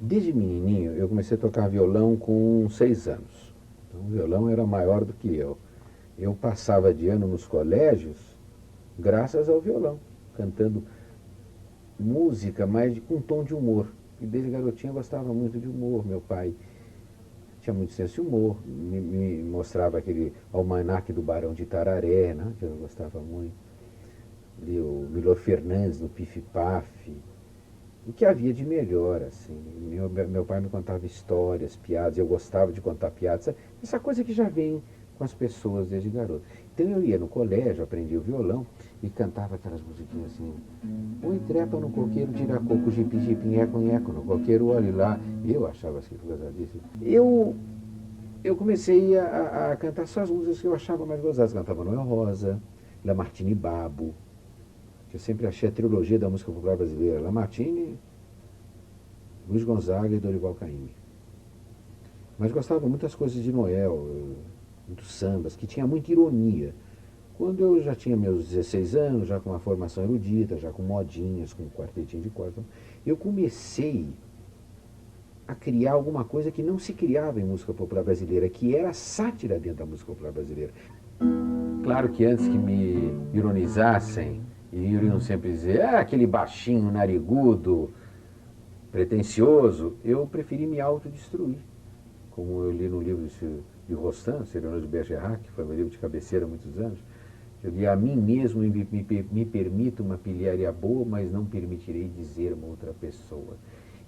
Desde menininho, eu comecei a tocar violão com 6 anos. Então, o violão era maior do que eu. Eu passava de ano nos colégios graças ao violão, cantando música, mas com um tom de humor. E desde garotinho eu gostava muito de humor. Meu pai tinha muito senso de humor, me mostrava aquele almanaque do Barão de Itararé, né, que eu gostava muito. Li o Milor Fernandes no Pif Paf. O que havia de melhor, assim. Meu pai me contava histórias, piadas, eu gostava de contar piadas. Essa coisa que já vem com as pessoas desde garoto. Então eu ia no colégio, aprendia o violão e cantava aquelas musiquinhas assim. Oi, trepa no coqueiro, tira coco, jipi, jipi, nheco, nheco, no coqueiro, olhe lá. Eu achava aquilo gozadíssimo. Eu comecei a cantar só as músicas que eu achava mais gozadas. Cantava Noel Rosa, Lamartine Babo, que eu sempre achei a trilogia da música popular brasileira. Lamartine, Luiz Gonzaga e Dorival Caymmi. Mas gostava muito das coisas de Noel, dos sambas, que tinha muita ironia. Quando eu já tinha meus 16 anos, já com uma formação erudita, já com modinhas, com um quartetinho de corda, eu comecei a criar alguma coisa que não se criava em música popular brasileira, que era sátira dentro da música popular brasileira. Claro que antes que me ironizassem, iriam sempre dizer, aquele baixinho, narigudo, pretensioso, eu preferi me autodestruir. Como eu li no livro de Rostand, Cyrano de Bergerac, que foi meu livro de cabeceira há muitos anos, eu li a mim mesmo e me permito uma pilharia boa, mas não permitirei dizer uma outra pessoa.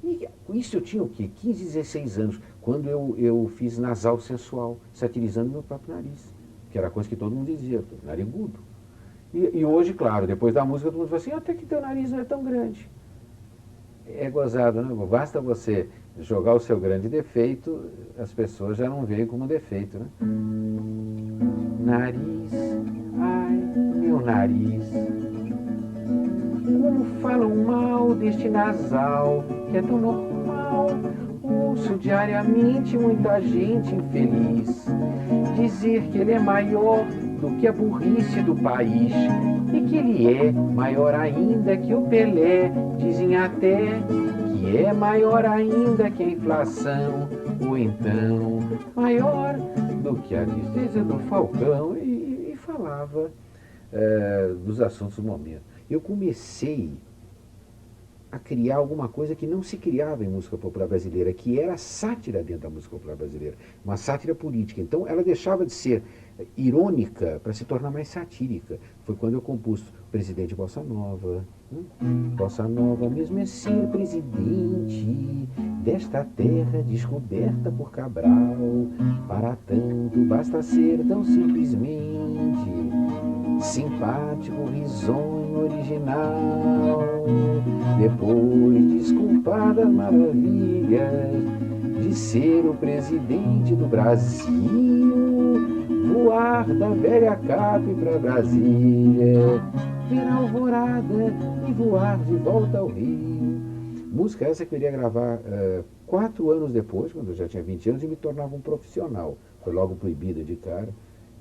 E isso eu tinha o quê? 15, 16 anos, quando eu fiz nasal sensual, satirizando meu próprio nariz, que era a coisa que todo mundo dizia, narigudo. E hoje, claro, depois da música, todo mundo fala assim, até que teu nariz não é tão grande. É gozado, né? Basta você jogar o seu grande defeito, as pessoas já não veem como defeito, né? Nariz, ai, meu nariz, como falam mal deste nasal, que é tão normal. Ouço diariamente muita gente infeliz dizer que ele é maior do que a burrice do país e que ele é maior ainda que o Pelé. Dizem até que é maior ainda que a inflação, ou então maior do que a tristeza do Falcão. E falava dos assuntos do momento. Eu comecei a criar alguma coisa que não se criava em música popular brasileira, que era a sátira dentro da música popular brasileira, uma sátira política. Então ela deixava de ser irônica para se tornar mais satírica. Foi quando eu compus Presidente Bossa Nova. Bossa Nova mesmo é ser presidente desta terra descoberta por Cabral. Para tanto basta ser tão simplesmente simpático, risonho, original. Depois desculpar das maravilhas de ser o presidente do Brasil, voar da velha Cap pra Brasília, ver a alvorada e voar de volta ao Rio. Música essa que eu iria gravar 4 anos depois, quando eu já tinha 20 anos, e me tornava um profissional. Foi logo proibida de cara.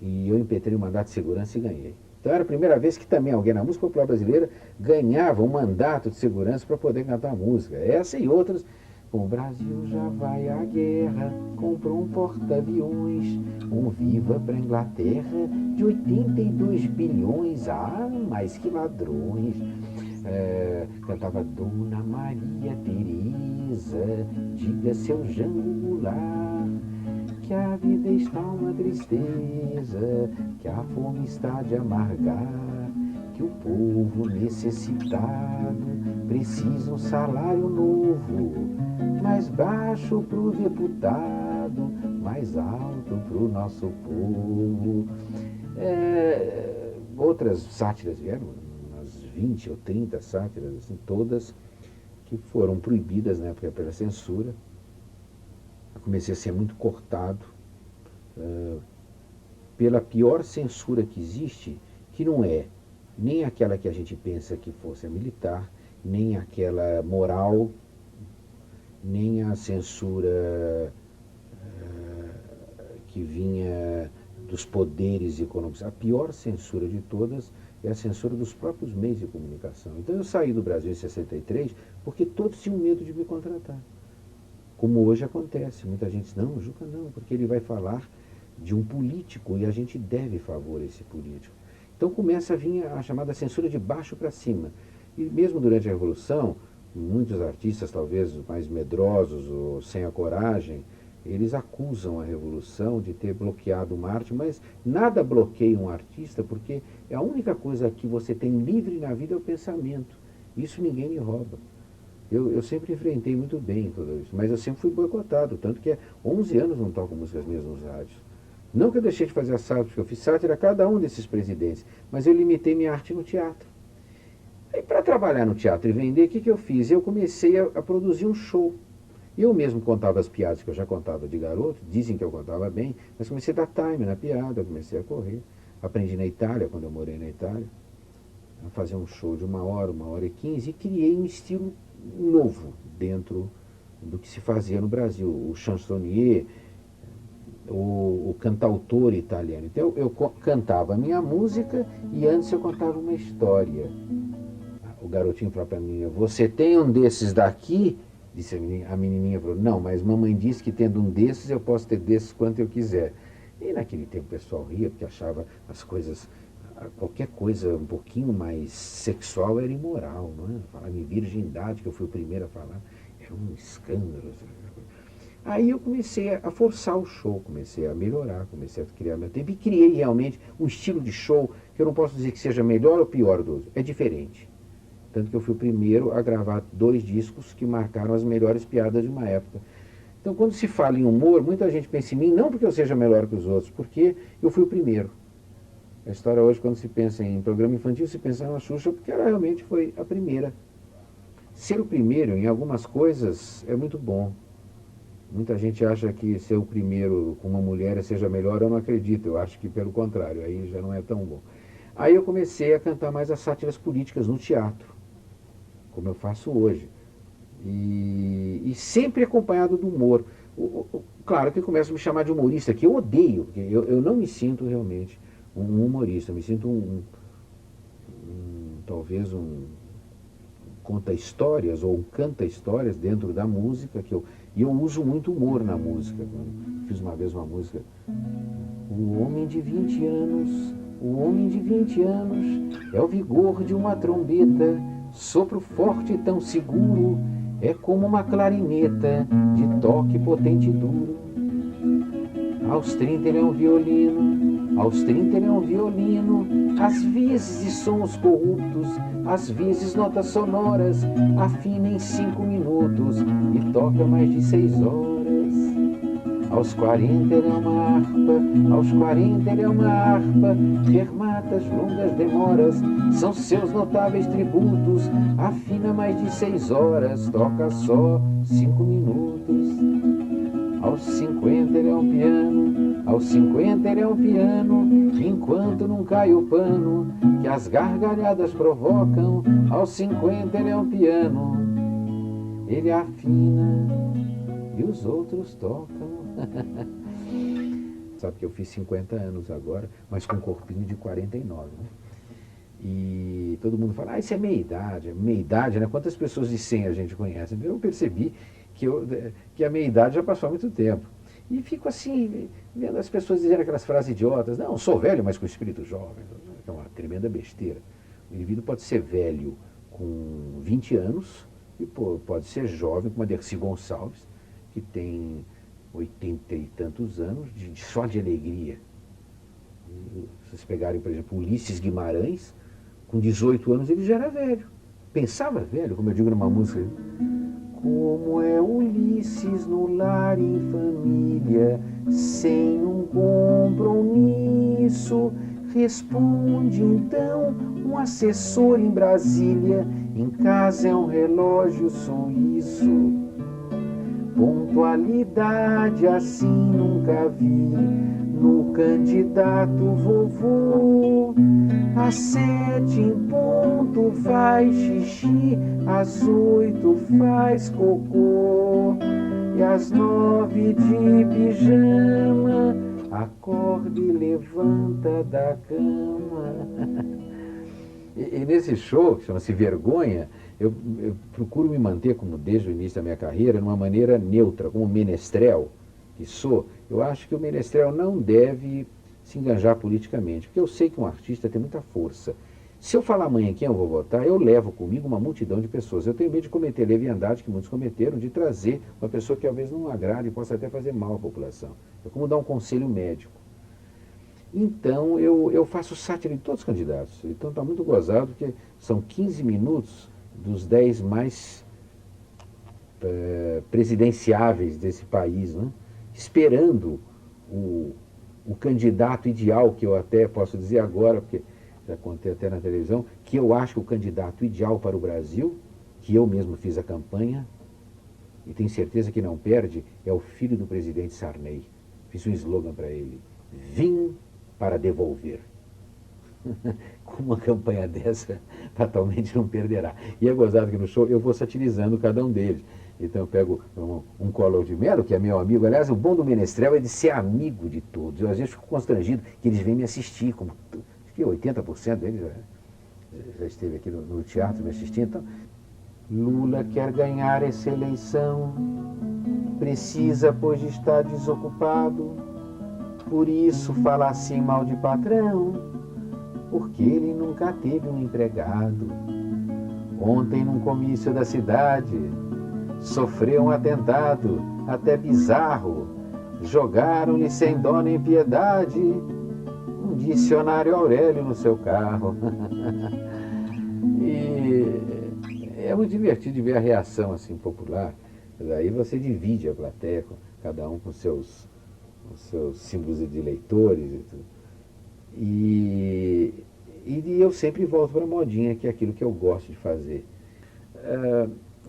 E eu impetrei um mandato de segurança e ganhei. Então era a primeira vez que também alguém na música popular brasileira ganhava um mandato de segurança para poder cantar música. Essa e outras. O Brasil já vai à guerra, comprou um porta-aviões, um viva para Inglaterra de 82 bilhões, mais que ladrões. Cantava Dona Maria Teresa, diga seu Jango Goulart, que a vida está uma tristeza, que a fome está de amargar, que o povo necessitado precisa um salário novo, mais baixo pro deputado, mais alto pro nosso povo. Outras sátiras vieram, umas 20 ou 30 sátiras, assim, todas que foram proibidas na época pela censura. Eu comecei a ser muito cortado pela pior censura que existe, que não é nem aquela que a gente pensa que fosse a militar, nem aquela moral, nem a censura que vinha dos poderes econômicos. A pior censura de todas é a censura dos próprios meios de comunicação. Então eu saí do Brasil em 63 porque todos tinham medo de me contratar. como hoje acontece. Muita gente diz, não, Juca não, porque ele vai falar de um político e a gente deve favor a esse político. Então começa a vir a chamada censura de baixo para cima. E mesmo durante a Revolução, muitos artistas, talvez mais medrosos ou sem a coragem, eles acusam a Revolução de ter bloqueado uma arte, mas nada bloqueia um artista, porque a única coisa que você tem livre na vida é o pensamento. Isso ninguém me rouba. Eu sempre enfrentei muito bem tudo isso, mas eu sempre fui boicotado, tanto que há 11 anos não toco músicas minhas nos rádios. Não que eu deixei de fazer a sátira, porque eu fiz sátira a cada um desses presidentes, mas eu limitei minha arte no teatro. E para trabalhar no teatro e vender, o que eu fiz? Eu comecei a produzir um show. Eu mesmo contava as piadas que eu já contava de garoto, dizem que eu contava bem, mas comecei a dar time na piada, comecei a correr. Aprendi na Itália, quando eu morei na Itália, a fazer um show de 1 hora e 15, e criei um estilo novo dentro do que se fazia no Brasil. O chansonnier, o cantautor italiano. Então eu cantava a minha música e antes eu contava uma história. O garotinho falou para mim, você tem um desses daqui? Disse a menininha, falou, não, mas mamãe disse que tendo um desses eu posso ter desses quanto eu quiser. E naquele tempo o pessoal ria porque achava as coisas, qualquer coisa um pouquinho mais sexual era imoral, não é? Falar em virgindade, que eu fui o primeiro a falar, era um escândalo. Aí eu comecei a forçar o show, comecei a melhorar, comecei a criar meu tempo e criei realmente um estilo de show que eu não posso dizer que seja melhor ou pior do outro, é diferente. Tanto que eu fui o primeiro a gravar 2 discos que marcaram as melhores piadas de uma época. Então, quando se fala em humor, muita gente pensa em mim, não porque eu seja melhor que os outros, porque eu fui o primeiro. A história hoje, quando se pensa em programa infantil, se pensa na Xuxa, porque ela realmente foi a primeira. Ser o primeiro em algumas coisas é muito bom. Muita gente acha que ser o primeiro com uma mulher seja melhor, eu não acredito. Eu acho que, pelo contrário, aí já não é tão bom. Aí eu comecei a cantar mais as sátiras políticas no teatro, como eu faço hoje. E sempre acompanhado do humor. Claro que começam a me chamar de humorista, que eu odeio, porque eu não me sinto realmente um humorista, eu me sinto talvez um conta histórias ou um canta histórias dentro da música, e eu uso muito humor na música. Fiz uma vez uma música, o homem de 20 anos, o homem de 20 anos é o vigor de uma trombeta, sopro forte e tão seguro, é como uma clarineta de toque potente e duro. Aos 30 ele é um violino, aos 30 ele é um violino, às vezes de sons corruptos, às vezes notas sonoras, afina em 5 minutos e toca mais de 6 horas. Aos 40 ele é uma harpa, aos 40 ele é uma harpa, fermatas, longas demoras, são seus notáveis tributos, afina mais de 6 horas, toca só 5 minutos. Aos 50 ele é um piano, aos 50 ele é um piano, enquanto não cai o pano, que as gargalhadas provocam, aos 50 ele é um piano, ele afina e os outros tocam. Sabe que eu fiz 50 anos agora, mas com um corpinho de 49, né? E todo mundo fala, isso é meia idade, né? Quantas pessoas de 100 a gente conhece? Eu percebi que a meia-idade já passou há muito tempo. E fico assim, vendo as pessoas dizendo aquelas frases idiotas, não, sou velho, mas com espírito jovem. É uma tremenda besteira. O indivíduo pode ser velho com 20 anos e pode ser jovem, como a Dercy Gonçalves, que tem 80 e tantos anos, só de alegria. Se vocês pegarem, por exemplo, Ulisses Guimarães, com 18 anos ele já era velho. Pensava velho, como eu digo numa música. Como é Ulisses no lar em família, sem um compromisso, responde então um assessor em Brasília, em casa é um relógio suíço. Pontualidade assim nunca vi no candidato vovô. Às 7 em ponto faz xixi, às 8 faz cocô, e às 9 de pijama acorda e levanta da cama. E nesse show, que chama-se Vergonha, eu procuro me manter, como desde o início da minha carreira, numa maneira neutra, como menestrel que sou. Eu acho que o menestrel não deve se enganjar politicamente, porque eu sei que um artista tem muita força. Se eu falar amanhã quem eu vou votar, eu levo comigo uma multidão de pessoas. Eu tenho medo de cometer leviandade, que muitos cometeram, de trazer uma pessoa que talvez não agrade e possa até fazer mal à população. É como dar um conselho médico. Então, eu faço sátira de todos os candidatos. Então, está muito gozado, porque são 15 minutos dos 10 mais presidenciáveis desse país, né? Esperando o candidato ideal, que eu até posso dizer agora, porque já contei até na televisão, que eu acho que o candidato ideal para o Brasil, que eu mesmo fiz a campanha, e tenho certeza que não perde, é o filho do presidente Sarney. Fiz um slogan para ele: vim para devolver. Com uma campanha dessa, fatalmente não perderá. E é gozado que no show eu vou satirizando cada um deles. Então eu pego um Collor de Mello, que é meu amigo. Aliás, o bom do menestrel é de ser amigo de todos. Eu às vezes fico constrangido que eles vêm me assistir, como acho que 80% deles já esteve aqui no teatro me assistindo. Então, Lula quer ganhar essa eleição, precisa, pois, de estar desocupado, por isso fala assim mal de patrão, porque ele nunca teve um empregado. Ontem, num comício da cidade, sofreu um atentado, até bizarro, jogaram-lhe sem dó nem piedade um dicionário Aurélio no seu carro. E é muito divertido de ver a reação assim popular. Daí você divide a plateia, cada um com os seus símbolos de leitores e tudo. E eu sempre volto para a modinha, que é aquilo que eu gosto de fazer.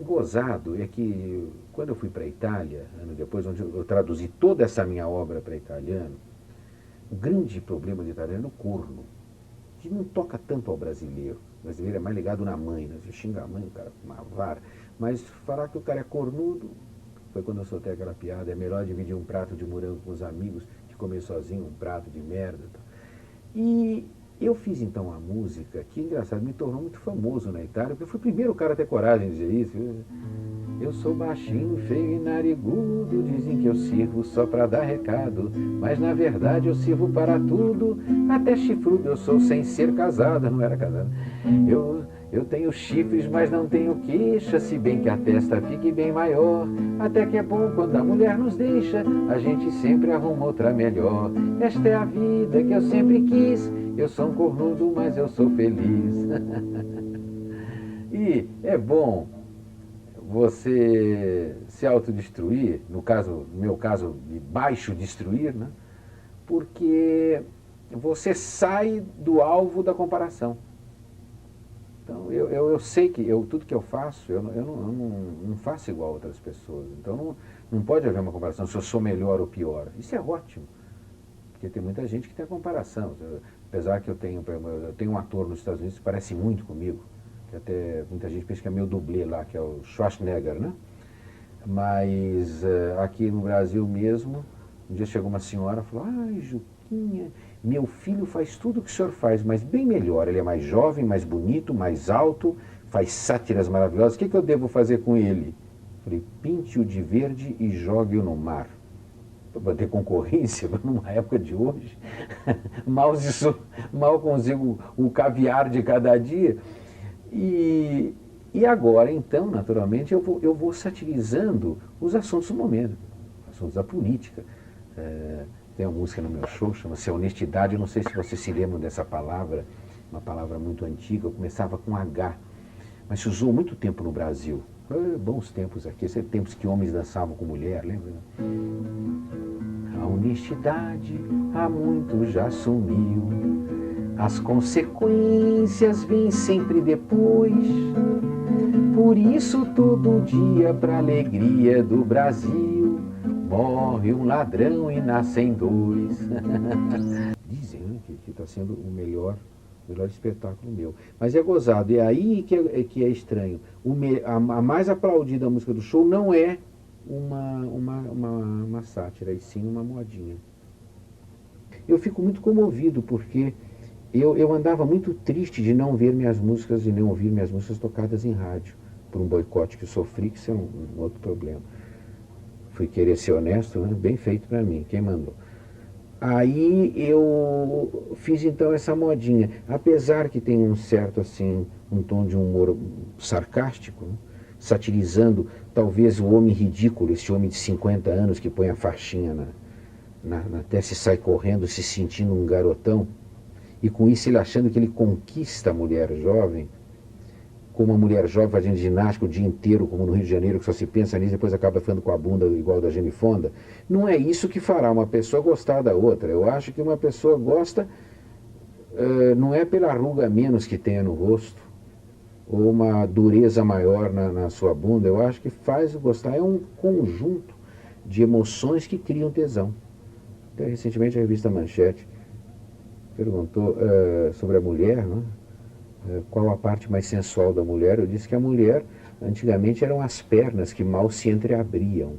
Gozado é que quando eu fui para a Itália, ano depois, onde eu traduzi toda essa minha obra para italiano, o grande problema do italiano é o corno, que não toca tanto ao brasileiro. O brasileiro é mais ligado na mãe, né? Você xinga a mãe, o cara com uma vara. Mas falar que o cara é cornudo, foi quando eu soltei aquela piada, é melhor dividir um prato de morango com os amigos que comer sozinho um prato de merda. E eu fiz então a música, que engraçado, me tornou muito famoso na Itália, porque eu fui o primeiro cara a ter coragem de dizer isso. Eu sou baixinho, feio e narigudo, dizem que eu sirvo só para dar recado, mas na verdade eu sirvo para tudo, até chifrudo eu sou sem ser casada, não era casada. Eu tenho chifres, mas não tenho queixa, se bem que a testa fique bem maior, até que é bom quando a mulher nos deixa, a gente sempre arruma outra melhor. Esta é a vida que eu sempre quis, eu sou um cornudo, mas eu sou feliz. E é bom você se autodestruir, no meu caso, de baixo destruir, né? Porque você sai do alvo da comparação. Então, eu sei que tudo que eu faço, eu não faço igual a outras pessoas. Então, não pode haver uma comparação se eu sou melhor ou pior. Isso é ótimo, porque tem muita gente que tem a comparação. Apesar que eu tenho um ator nos Estados Unidos que parece muito comigo, que até muita gente pensa que é meu dublê lá, que é o Schwarzenegger, né? Mas aqui no Brasil mesmo, um dia chegou uma senhora e falou: ai, Juquinha, meu filho faz tudo o que o senhor faz, mas bem melhor. Ele é mais jovem, mais bonito, mais alto, faz sátiras maravilhosas. O que eu devo fazer com ele? Falei: pinte-o de verde e jogue-o no mar. Para ter concorrência, numa época de hoje, mal consigo o caviar de cada dia. E agora, então, naturalmente, eu vou satirizando os assuntos do momento, assuntos da política. Tem uma música no meu show, chama-se Honestidade. Eu não sei se vocês se lembram dessa palavra, uma palavra muito antiga, eu começava com H, mas se usou muito tempo no Brasil. Bons tempos aqui, tempos que homens dançavam com mulher, lembra? A honestidade há muito já sumiu, as consequências vêm sempre depois, por isso todo dia pra alegria do Brasil morre um ladrão e nascem dois. Dizem, né, que está sendo o melhor espetáculo meu. Mas é gozado, é aí que é estranho. A mais aplaudida música do show não é uma sátira, e sim uma modinha. Eu fico muito comovido, porque eu andava muito triste de não ver minhas músicas e não ouvir minhas músicas tocadas em rádio, por um boicote que eu sofri, que isso é um outro problema. Fui querer ser honesto, né? Bem feito para mim, quem mandou. Aí eu fiz então essa modinha, apesar que tem um certo assim, um tom de humor sarcástico, né? Satirizando talvez o homem ridículo, esse homem de 50 anos que põe a faixinha na testa e sai correndo se sentindo um garotão, e com isso ele achando que ele conquista a mulher jovem, como uma mulher jovem fazendo ginástica o dia inteiro, como no Rio de Janeiro, que só se pensa nisso e depois acaba ficando com a bunda igual da Jane Fonda. Não é isso que fará uma pessoa gostar da outra. Eu acho que uma pessoa gosta, não é pela ruga menos que tenha no rosto, ou uma dureza maior na sua bunda. Eu acho que faz gostar, é um conjunto de emoções que criam tesão. Até recentemente a revista Manchete perguntou sobre a mulher, né? Qual a parte mais sensual da mulher. Eu disse que a mulher, antigamente, eram as pernas que mal se entreabriam.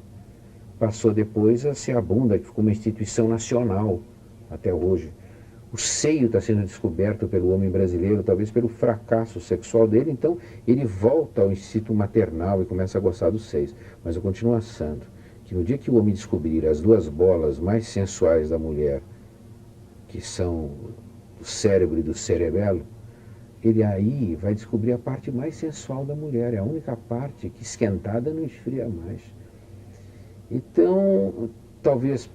Passou depois a ser a bunda, que ficou uma instituição nacional até hoje. O seio está sendo descoberto pelo homem brasileiro, talvez pelo fracasso sexual dele, então ele volta ao instinto maternal e começa a gostar dos seios. Mas eu continuo achando que no dia que o homem descobrir as duas bolas mais sensuais da mulher, que são do cérebro e do cerebelo, ele aí vai descobrir a parte mais sensual da mulher. É a única parte que esquentada não esfria mais. Então, talvez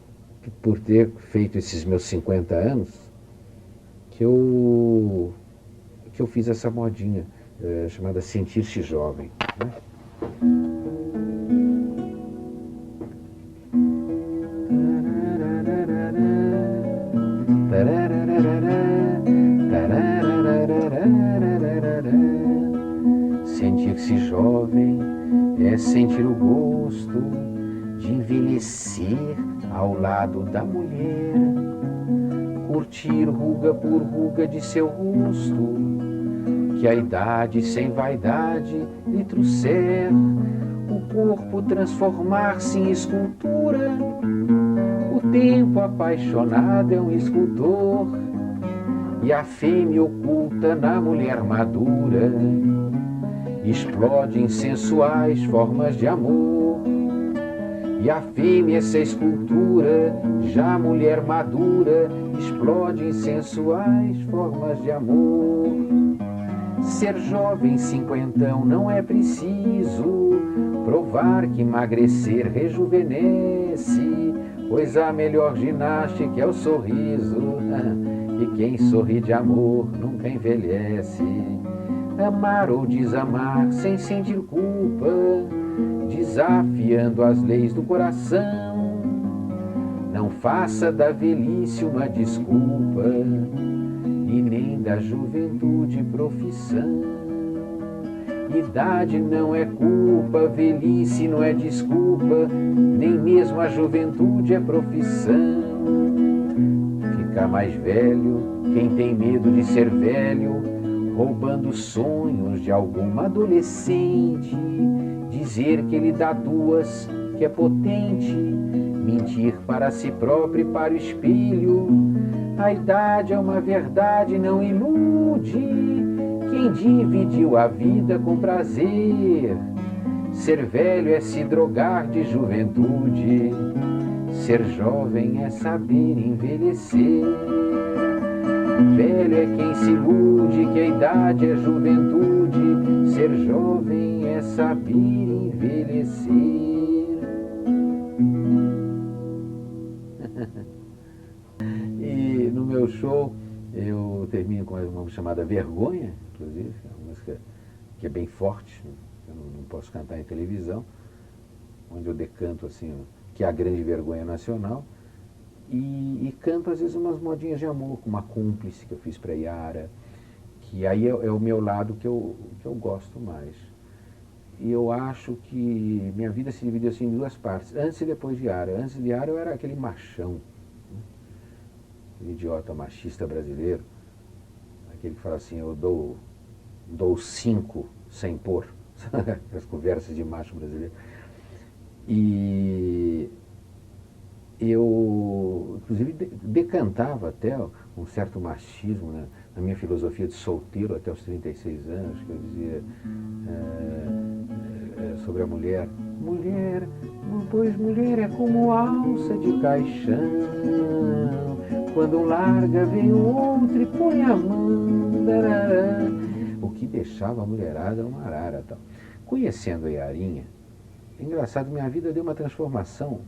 por ter feito esses meus 50 anos, que eu fiz essa modinha chamada Sentir-se Jovem, né? Sentir-se jovem é sentir o gosto de envelhecer ao lado da mulher, curtir ruga por ruga de seu rosto, que a idade sem vaidade lhe trouxer, o corpo transformar-se em escultura. O tempo apaixonado é um escultor, e a fêmea oculta na mulher madura explode em sensuais formas de amor. E a fêmea, essa escultura, já a mulher madura, explode em sensuais formas de amor. Ser jovem cinquentão não é preciso provar que emagrecer rejuvenesce, pois a melhor ginástica é o sorriso, e quem sorri de amor nunca envelhece. Amar ou desamar sem sentir culpa, desafiando as leis do coração. Não faça da velhice uma desculpa, e nem da juventude profissão. Idade não é culpa, velhice não é desculpa, nem mesmo a juventude é profissão. Ficar mais velho, quem tem medo de ser velho, roubando sonhos de alguma adolescente, dizer que ele dá duas, que é potente, mentir para si próprio e para o espelho. A idade é uma verdade, não ilude quem dividiu a vida com prazer. Ser velho é se drogar de juventude, ser jovem é saber envelhecer. Velho é quem se ilude que a idade é juventude, ser jovem é saber envelhecer. E no meu show eu termino com uma música chamada Vergonha, inclusive, é uma música que é bem forte, eu não posso cantar em televisão, onde eu decanto assim, que é a grande vergonha nacional. E canto às vezes umas modinhas de amor, como a Cúmplice que eu fiz para Yara, que aí é o meu lado que eu gosto mais. E eu acho que minha vida se dividiu assim em duas partes, antes e depois de Yara. Antes de Yara eu era aquele machão, né? Aquele idiota machista brasileiro, aquele que fala assim, eu dou 5 sem pôr, as conversas de macho brasileiro. eu, inclusive, decantava até um certo machismo, né, na minha filosofia de solteiro até os 36 anos, que eu dizia sobre a mulher. Mulher, pois mulher é como alça de caixão, quando um larga vem o outro e põe a mão, darará. O que deixava a mulherada uma arara. Tal. Conhecendo a Yarinha, é engraçado, minha vida deu uma transformação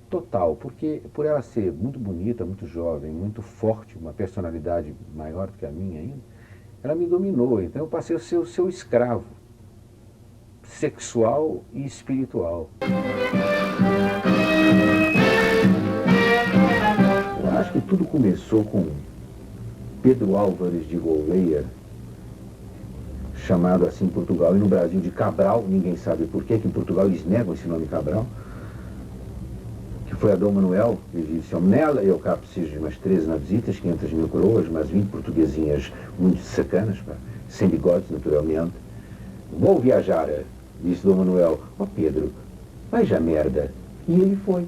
total, porque por ela ser muito bonita, muito jovem, muito forte, uma personalidade maior do que a minha ainda, ela me dominou, então eu passei a ser o seu escravo, sexual e espiritual. Eu acho que tudo começou com Pedro Álvares de Gouveia, chamado assim em Portugal e no Brasil de Cabral, ninguém sabe por quê, que em Portugal eles negam esse nome Cabral, que foi a Dom Manuel, ele disse, nela eu cá preciso de umas 13 navesitas, 500 mil coroas, umas 20 portuguesinhas muito sacanas, sem bigodes naturalmente. Vou viajar, disse Dom Manuel. Ó Pedro, vai já merda. E ele foi.